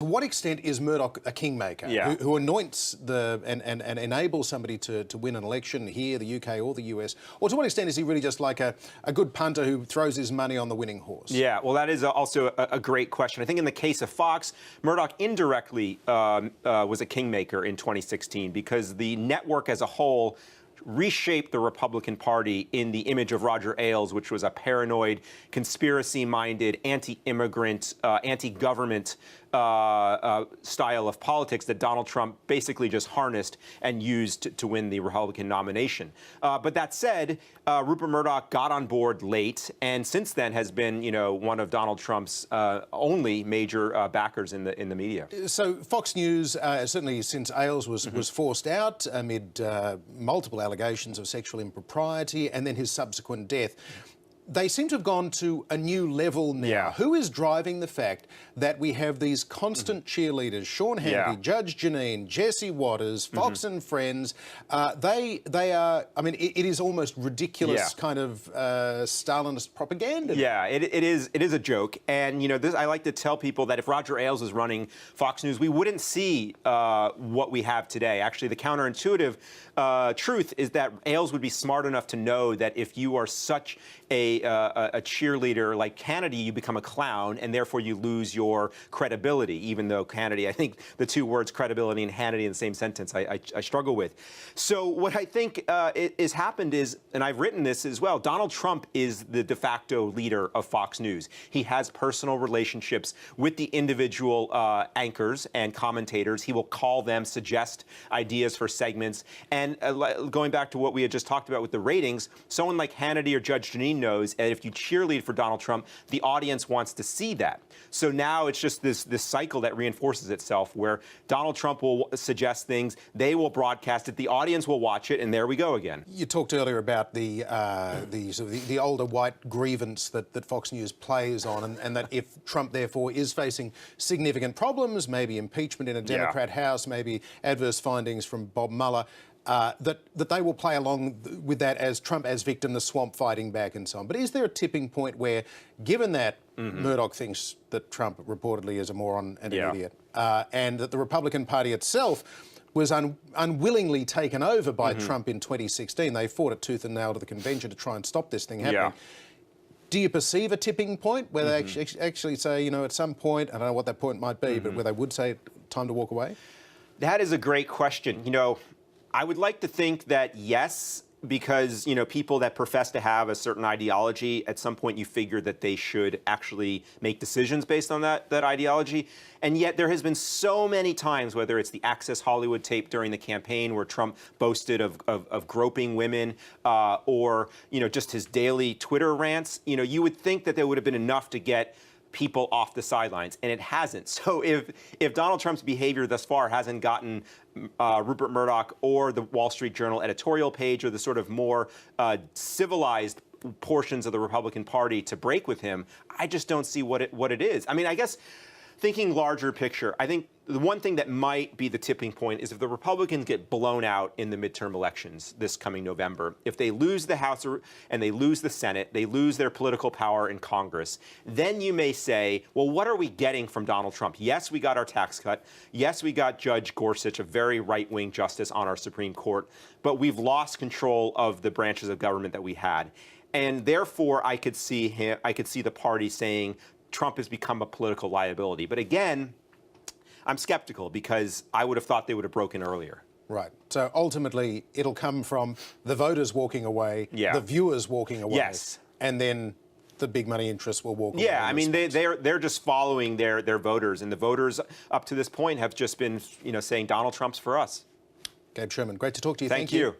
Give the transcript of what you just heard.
what extent is Murdoch a kingmaker who anoints and enables somebody to win an election here, the UK or the US? Or to what extent is he really just like a good punter who throws his money on the winning horse? Yeah, well, that is also a great question. I think in the case of Fox, Murdoch indirectly was a kingmaker in 2016 because the network as a whole reshaped the Republican Party in the image of Roger Ailes, which was a paranoid, conspiracy-minded, anti-immigrant, anti-government style of politics that Donald Trump basically just harnessed and used to win the Republican nomination. But that said, Rupert Murdoch got on board late, and since then has been, one of Donald Trump's only major backers in the media. So Fox News, certainly since Ailes was forced out amid multiple allegations of sexual impropriety and then his subsequent death, they seem to have gone to a new level now. Yeah. Who is driving the fact that we have these constant cheerleaders, Sean Hannity, Judge Janine, Jesse Waters, Fox and Friends? They are, I mean, it is almost ridiculous kind of Stalinist propaganda. Yeah, it is a joke. And, I like to tell people that if Roger Ailes was running Fox News, we wouldn't see what we have today. Actually, the counterintuitive truth is that Ailes would be smart enough to know that if you are such a cheerleader like Hannity, you become a clown, and therefore you lose your credibility, even though Hannity, I think the two words credibility and Hannity in the same sentence I struggle with. So what I think is happened is, and I've written this as well, Donald Trump is the de facto leader of Fox News. He has personal relationships with the individual anchors and commentators. He will call them, suggest ideas for segments. And going back to what we had just talked about with the ratings, someone like Hannity or Judge Janine knows that if you cheerlead for Donald Trump, the audience wants to see that. So now it's just this cycle that reinforces itself where Donald Trump will suggest things, they will broadcast it, the audience will watch it, and there we go again. You talked earlier about the older white grievance that Fox News plays on, and that if Trump therefore is facing significant problems, maybe impeachment in a Democrat House, maybe adverse findings from Bob Mueller, that they will play along with that as Trump as victim, the swamp fighting back and so on. But is there a tipping point where, given that Murdoch thinks that Trump reportedly is a moron and an idiot, and that the Republican Party itself was unwillingly taken over by Trump in 2016, they fought it tooth and nail to the convention to try and stop this thing happening. Do you perceive a tipping point where they actually say, at some point, I don't know what that point might be, but where they would say, time to walk away? That is a great question. I would like to think that yes, because, people that profess to have a certain ideology, at some point you figure that they should actually make decisions based on that ideology. And yet there has been so many times, whether it's the Access Hollywood tape during the campaign where Trump boasted of groping women or, just his daily Twitter rants, you would think that there would have been enough to get people off the sidelines, and it hasn't. So if Donald Trump's behavior thus far hasn't gotten Rupert Murdoch or the Wall Street Journal editorial page or the sort of more civilized portions of the Republican Party to break with him, I just don't see what it is. I mean, I guess thinking larger picture, I think the one thing that might be the tipping point is if the Republicans get blown out in the midterm elections this coming November, if they lose the House and they lose the Senate, they lose their political power in Congress, then you may say, well, what are we getting from Donald Trump? Yes, we got our tax cut. Yes, we got Judge Gorsuch, a very right-wing justice on our Supreme Court, but we've lost control of the branches of government that we had. And therefore, I could see the party saying Trump has become a political liability. But again, I'm skeptical because I would have thought they would have broken earlier. Right. So ultimately, it'll come from the voters walking away, the viewers walking away, and then the big money interests will walk away. Yeah, I mean, they're just following their voters, and the voters up to this point have just been, saying Donald Trump's for us. Gabe Sherman, great to talk to you. Thank you.